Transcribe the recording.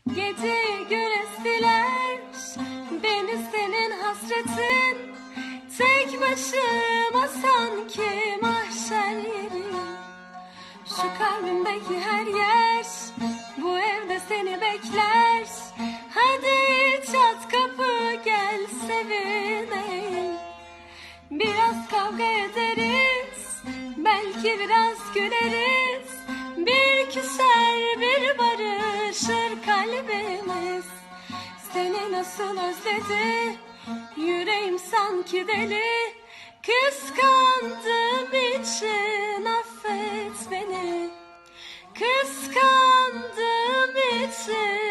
Gece güneş diler beni senin hasretin, tek başıma sanki mahşer yeri. Şu kalbimdeki her yer bu evde seni bekler. Hadi çat kapı gel sevineyim. Biraz kavga ederiz, belki biraz güleriz. Bir küser bir barışır kalbimiz. Seni nasıl özledi yüreğim sanki deli. Kıskandığım için affet beni. Kıskandığım için